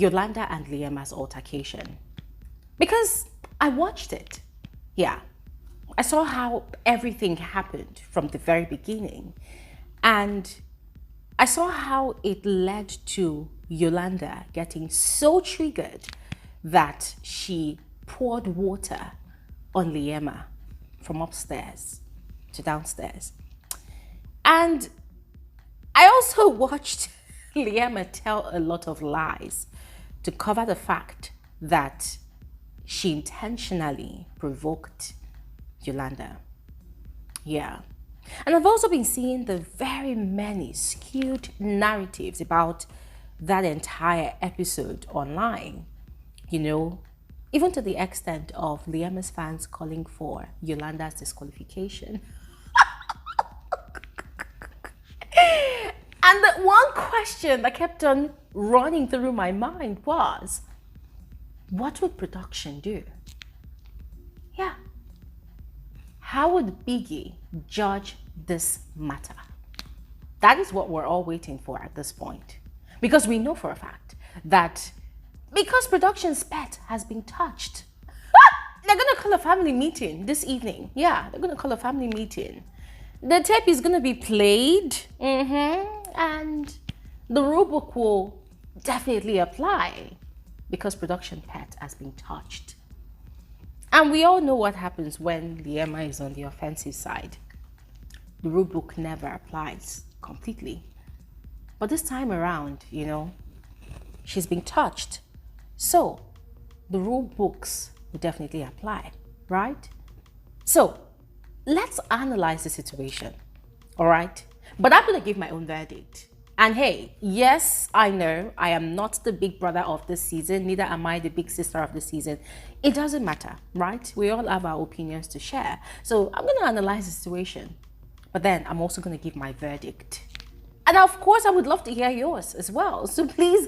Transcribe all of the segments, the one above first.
Yolanda and Liema'S altercation. Because I watched it. Yeah. I saw how everything happened from the very beginning. And I saw how it led to Yolanda getting so triggered that she poured water on Liema from upstairs to downstairs. And I also watched Liema tell a lot of lies to cover the fact that she intentionally provoked Yolanda. Yeah. And I've also been seeing the very many skewed narratives about that entire episode online, you know, even to the extent of Liema's fans calling for Yolanda's disqualification. And the one question that kept on running through my mind was, what would production do? Yeah. How would Biggie judge this matter? That is what we're all waiting for at this point. Because we know for a fact that because production's pet has been touched, they're going to call a family meeting this evening. Yeah, they're going to call a family meeting. The tape is going to be played, and the rule book will definitely apply because production pet has been touched. And we all know what happens when Liema is on the offensive side. The rule book never applies completely. But this time around, you know, she's been touched. So the rule books will definitely apply, right? So let's analyze the situation, all right? But I'm going to give my own verdict. And hey, yes, I know I am not the big brother of this season, neither am I the big sister of the season. It doesn't matter, right? We all have our opinions to share. So I'm going to analyze the situation, but then I'm also going to give my verdict. And of course, I would love to hear yours as well. So please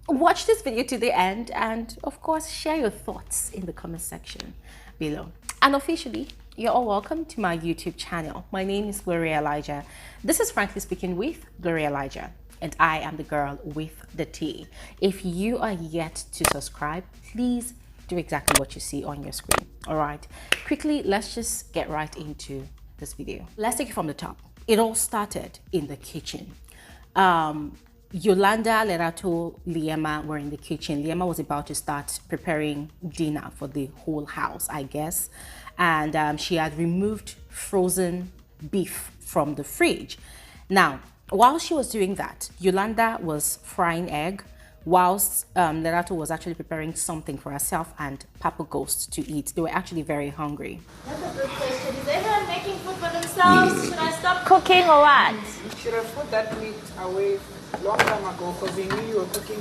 watch this video to the end and of course, share your thoughts in the comment section below. And officially, you're all welcome to my YouTube channel. My name is Gloria Elijah. This is Frankly Speaking with Gloria Elijah, and I am the girl with the T. If you are yet to subscribe, please do exactly what you see on your screen. All right, quickly, let's just get right into this video. Let's take it from the top. It all started in the kitchen. Yolanda, Lerato, Liema were in the kitchen. Liema was about to start preparing dinner for the whole house, I guess. And she had removed frozen beef from the fridge. Now, while she was doing that, Yolanda was frying egg, whilst Lerato was actually preparing something for herself and Papa Ghost to eat. They were actually very hungry. That's a good question. Is everyone making food for themselves? Should I stop cooking or what? You should have put that meat away long time ago because we knew you were cooking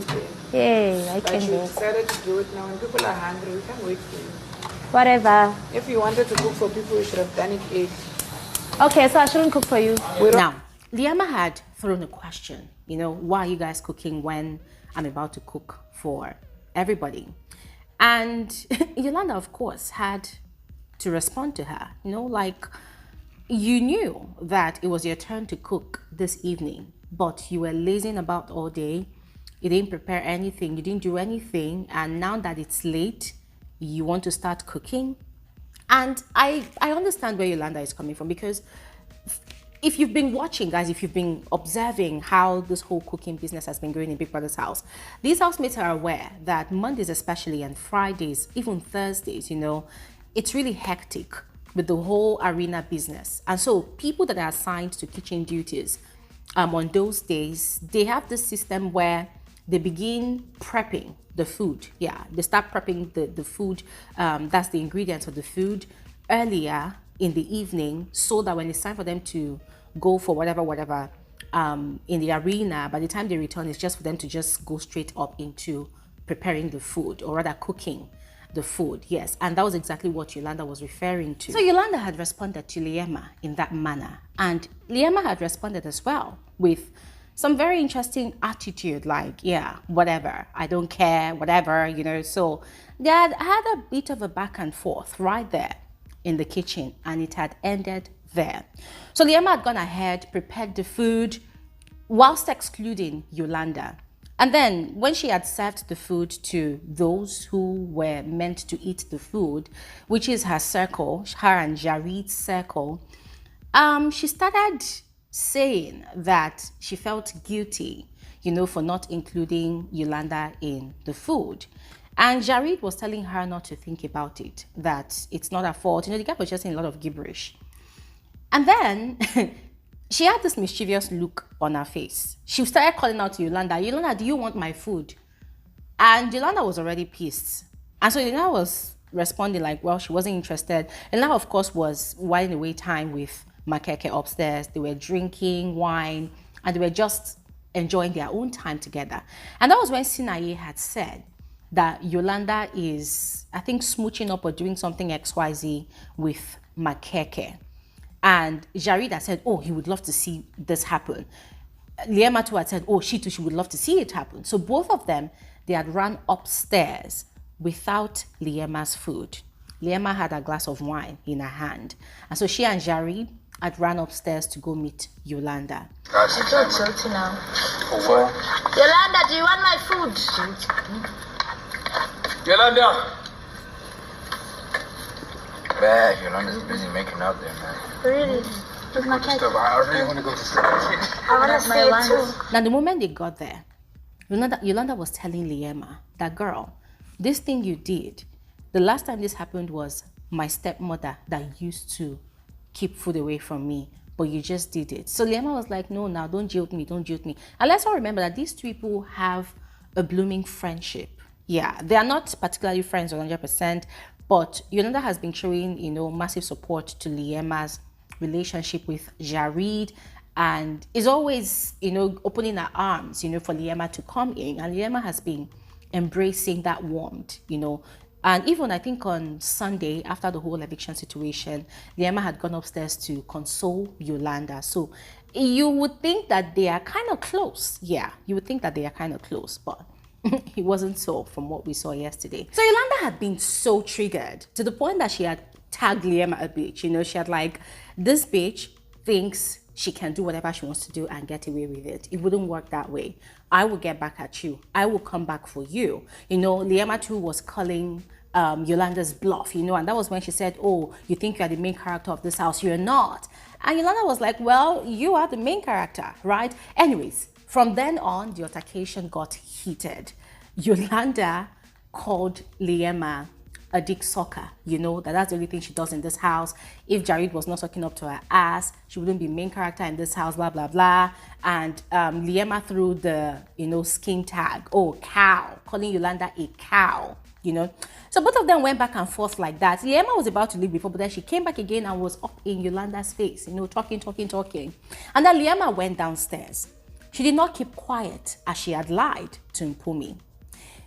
there. Yeah, I can But do you it. decided to do it now and people are hungry. We can't wait for you. Whatever. If you wanted to cook for people, you should have done it eight. Okay, so I shouldn't cook for you. Now, Liema had thrown a question, you know, why are you guys cooking when I'm about to cook for everybody? And Yolanda, of course, had to respond to her, you know, like, you knew that it was your turn to cook this evening, but you were lazing about all day. You didn't prepare anything, you didn't do anything, and now that it's late, you want to start cooking. And I understand where Yolanda is coming from, because if you've been watching, guys, if you've been observing how this whole cooking business has been going in Big Brother's house, these housemates are aware that Mondays especially, and Fridays, even Thursdays, you know, it's really hectic with the whole arena business. And so people that are assigned to kitchen duties on those days, they have this system where they begin prepping the food. Yeah, they start prepping the food, that's the ingredients of the food, earlier in the evening, so that when it's time for them to go for whatever in the arena, by the time they return, it's just for them to just go straight up into preparing the food, or rather cooking the food. Yes, and that was exactly what Yolanda was referring to. So Yolanda had responded to Liema in that manner, and Liema had responded as well with some very interesting attitude, like, yeah, whatever, I don't care, whatever, you know. So they had a bit of a back and forth right there in the kitchen, and it had ended there. So Liema had gone ahead, prepared the food, whilst excluding Yolanda. And then when she had served the food to those who were meant to eat the food, which is her circle, her and Jareed's circle, she started saying that she felt guilty, for not including Yolanda in the food. And Jareed was telling her not to think about it, that it's not her fault. The guy was just saying a lot of gibberish. And then she had this mischievous look on her face. She started calling out to Yolanda, Yolanda, do you want my food? And Yolanda was already pissed. And so Yolanda was responding like, well, she wasn't interested. Yolanda, of course, was whiling away time with Makeke upstairs. They were drinking wine and they were just enjoying their own time together. And that was when Sinaye had said that Yolanda is, I think, smooching up or doing something XYZ with Makeke. And Jareed had said, oh, he would love to see this happen. Liema too had said, oh, she would love to see it happen. So both of them, they had run upstairs without Liema's food. Liema had a glass of wine in her hand. And so she and Jareed had run upstairs to go meet Yolanda. I'm so guilty now. For what? Yolanda, do you want my food? Yolanda! Bad, Yolanda's busy making out there, man. Really? With my cat? I really want to go to sleep. I want to stay too. Now, the moment they got there, Yolanda was telling Liema, that girl, this thing you did, the last time this happened was my stepmother that used to keep food away from me, but you just did it. So Liema was like, no, now don't jilt me, don't jilt me. And let's all remember that these two people have a blooming friendship. Yeah, they are not particularly friends 100%, but Yolanda has been showing, massive support to Liema's relationship with Jareed, and is always, opening her arms, for Liema to come in. And Liema has been embracing that warmth, And even I think on Sunday, after the whole eviction situation, Liema had gone upstairs to console Yolanda. So you would think that they are kind of close. Yeah, you would think that they are kind of close, but it wasn't so from what we saw yesterday. So Yolanda had been so triggered to the point that she had tagged Liema a bitch. She had like, this bitch thinks she can do whatever she wants to do and get away with it. It wouldn't work that way. I will get back at you. I will come back for you. Liema too was calling Yolanda's bluff, and that was when she said, oh, you think you are the main character of this house. You're not. And Yolanda was like, well, you are the main character, right? Anyways, from then on, the altercation got heated. Yolanda called Liema a dick sucker, that's the only thing she does in this house. If Jareed was not sucking up to her ass, she wouldn't be main character in this house, blah, blah, blah. And Liema threw the, skin tag, oh, cow, calling Yolanda a cow, So both of them went back and forth like that. Liema was about to leave before, but then she came back again and was up in Yolanda's face, talking. And then Liema went downstairs. She did not keep quiet as she had lied to Mpumi.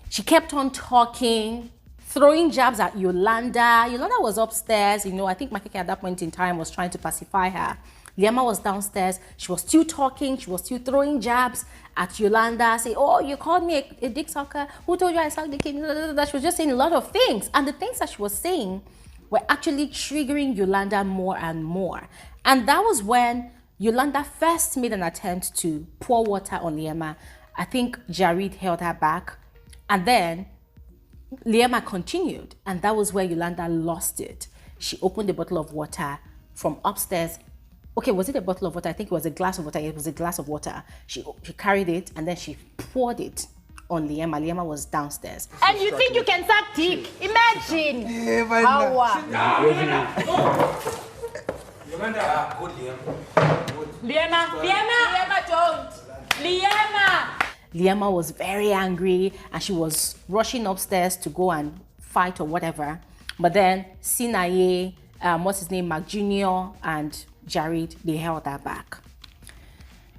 She kept on talking, throwing jabs at Yolanda. Yolanda was upstairs. I think Makeke at that point in time was trying to pacify her. Liema was downstairs. She was still talking. She was still throwing jabs at Yolanda, saying, oh, you called me a dick sucker. Who told you I sucked the kid? She was just saying a lot of things. And the things that she was saying were actually triggering Yolanda more and more. And that was when Yolanda first made an attempt to pour water on Liema. I think Jareed held her back. And then Liema continued. And that was where Yolanda lost it. She opened a bottle of water from upstairs. Okay, was it a bottle of water? I think it was a glass of water. It was a glass of water. She carried it and then she poured it on Liema. Liema was downstairs. And you think you can suck dick? Imagine! Liema, don't. Liema was very angry and she was rushing upstairs to go and fight or whatever. But then Sinaye, what's his name, Mark Jr. and Jareed, they held her back.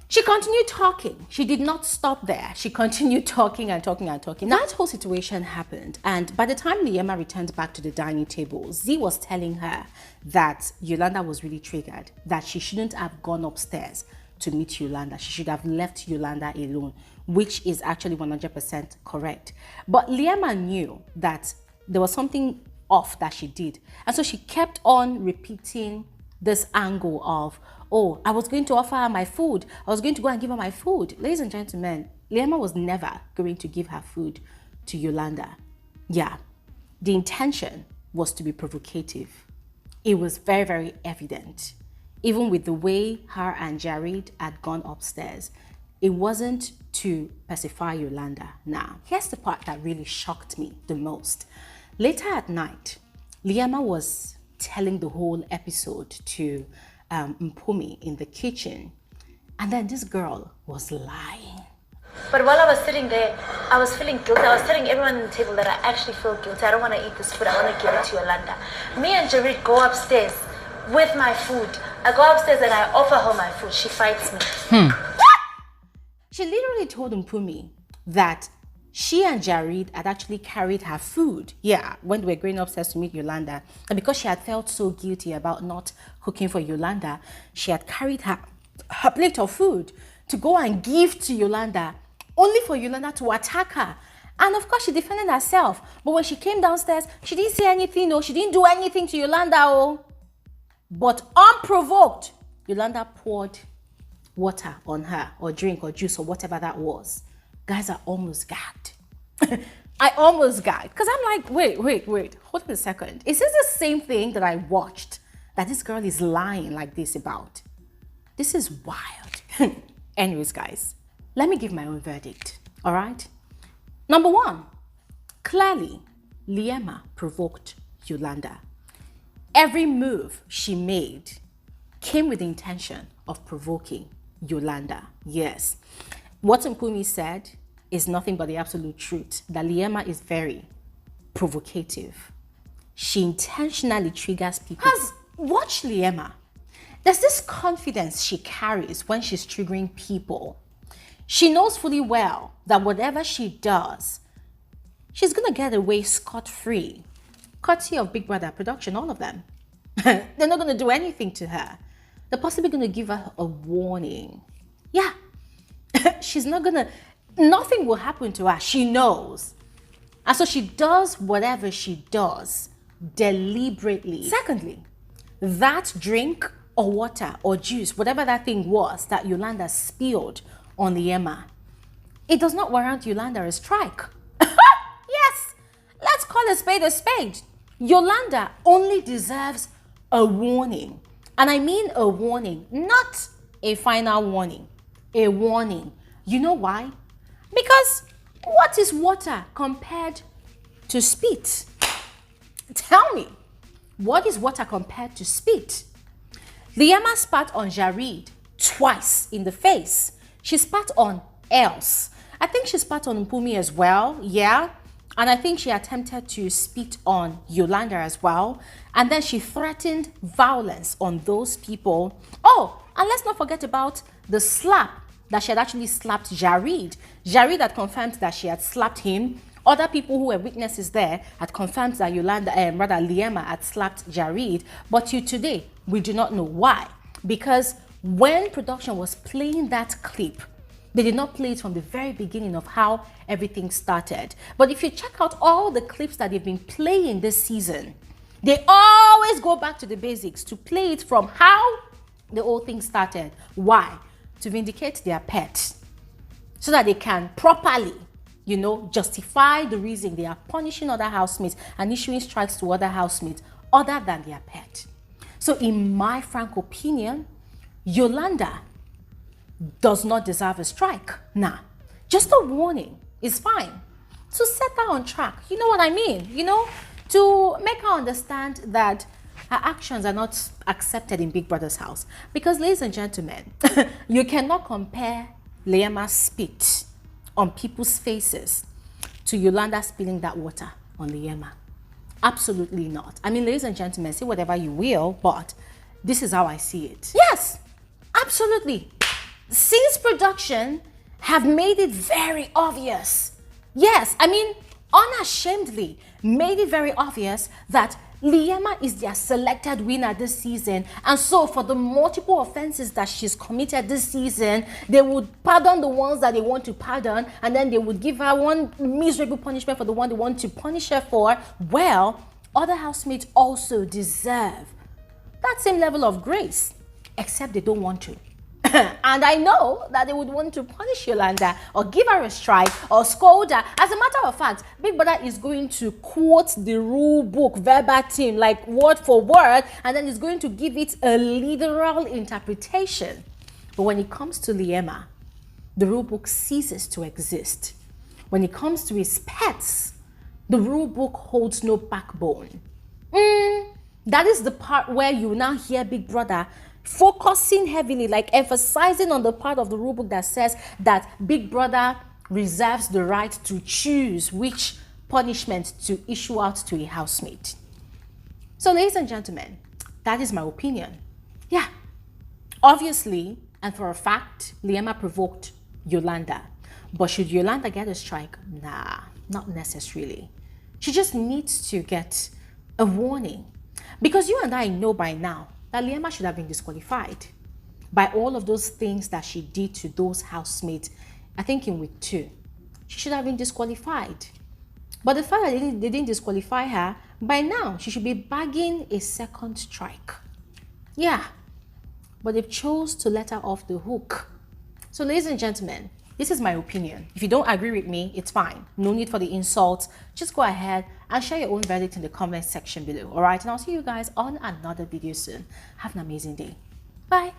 She continued talking. She did not stop there. She continued talking and talking and talking. That whole situation happened. And by the time Liema returned back to the dining table, Z was telling her that Yolanda was really triggered, that she shouldn't have gone upstairs to meet Yolanda. She should have left Yolanda alone, which is actually 100% correct. But Liema knew that there was something off that she did. And so she kept on repeating this angle of, oh, I was going to offer her my food. I was going to go and give her my food. Ladies and gentlemen, Liema was never going to give her food to Yolanda. Yeah, the intention was to be provocative. It was very, very evident. Even with the way her and Jareed had gone upstairs, it wasn't to pacify Yolanda. Now, here's the part that really shocked me the most. Later at night, Liema was telling the whole episode to Mpumi in the kitchen, and then this girl was lying. But while I was sitting there, I was feeling guilty. I was telling everyone on the table that I actually feel guilty. I don't want to eat this food. I want to give it to Yolanda. Me and Jareed go upstairs with my food. I go upstairs and I offer her my food. She fights me. She literally told Mpumi that she and Jareed had actually carried her food, when they were going upstairs to meet Yolanda. And because she had felt so guilty about not cooking for Yolanda, she had carried her plate of food to go and give to Yolanda, only for Yolanda to attack her. And of course, she defended herself. But when she came downstairs, she didn't say anything. No, she didn't do anything to Yolanda. Oh. But unprovoked, Yolanda poured water on her, or drink, or juice, or whatever that was. Guys, I almost gagged. I almost gagged. Because I'm like, wait. Hold on a second. Is this the same thing that I watched that this girl is lying like this about? This is wild. Anyways, guys, let me give my own verdict. All right? Number one, clearly, Liema provoked Yolanda. Every move she made came with the intention of provoking Yolanda. Yes. What Mpumi said is nothing but the absolute truth, that Liema is very provocative. She intentionally triggers people. Because watch Liema. There's this confidence she carries when she's triggering people. She knows fully well that whatever she does, she's going to get away scot-free. Courtesy of Big Brother production, all of them. They're not going to do anything to her. They're possibly going to give her a warning. Yeah. She's not going to, nothing will happen to her. She knows. And so she does whatever she does deliberately. Secondly, that drink or water or juice, whatever that thing was that Yolanda spilled on Liema, it does not warrant Yolanda a strike. Yes, let's call a spade a spade. Yolanda only deserves a warning. And I mean a warning, not a final warning, a warning. You know why? Because what is water compared to spit? Tell me, what is water compared to spit? Liema spat on Jareed twice in the face. She spat on else. I think she spat on Mpumi as well, yeah. And I think she attempted to spit on Yolanda as well. And then she threatened violence on those people. Oh, and let's not forget about the slap that she had actually slapped Jareed. Jareed had confirmed that she had slapped him. Other people who were witnesses there had confirmed that Liema had slapped Jareed. But to today, we do not know why. Because when production was playing that clip, they did not play it from the very beginning of how everything started. But if you check out all the clips that they've been playing this season, they always go back to the basics to play it from how the whole thing started. Why? To vindicate their pet, so that they can properly, justify the reason they are punishing other housemates and issuing strikes to other housemates other than their pet. So in my frank opinion, Yolanda does not deserve a strike. Nah, just a warning is fine. To set her on track, you know what I mean? To make her understand that her actions are not accepted in Big Brother's house. Because, ladies and gentlemen, you cannot compare Liema's spit on people's faces to Yolanda spilling that water on Liema. Absolutely not. I mean, ladies and gentlemen, say whatever you will, but this is how I see it. Yes, absolutely. Since production have made it very obvious. Yes, I mean, unashamedly made it very obvious that Liema is their selected winner this season. And so for the multiple offenses that she's committed this season, they would pardon the ones that they want to pardon, and then they would give her one miserable punishment for the one they want to punish her for. Well, other housemates also deserve that same level of grace, except they don't want to. And I know that they would want to punish Yolanda or give her a strike or scold her. As a matter of fact, Big Brother is going to quote the rule book verbatim, like word for word, and then is going to give it a literal interpretation. But when it comes to Liema, the rule book ceases to exist. When it comes to his pets, the rule book holds no backbone. That is the part where you now hear Big Brother focusing heavily, like emphasizing on the part of the rulebook that says that Big Brother reserves the right to choose which punishment to issue out to a housemate. So, ladies and gentlemen, that is my opinion. Yeah, obviously, and for a fact, Liema provoked Yolanda. But should Yolanda get a strike? Nah, not necessarily. She just needs to get a warning. Because you and I know by now that Liema should have been disqualified by all of those things that she did to those housemates. I think in week 2, she should have been disqualified. But the fact that they didn't disqualify her, by now she should be bagging a second strike. Yeah, but they chose to let her off the hook. So, ladies and gentlemen, this is my opinion. If you don't agree with me, it's fine. No need for the insults. Just go ahead and share your own verdict in the comment section below. All right, and I'll see you guys on another video soon. Have an amazing day. Bye.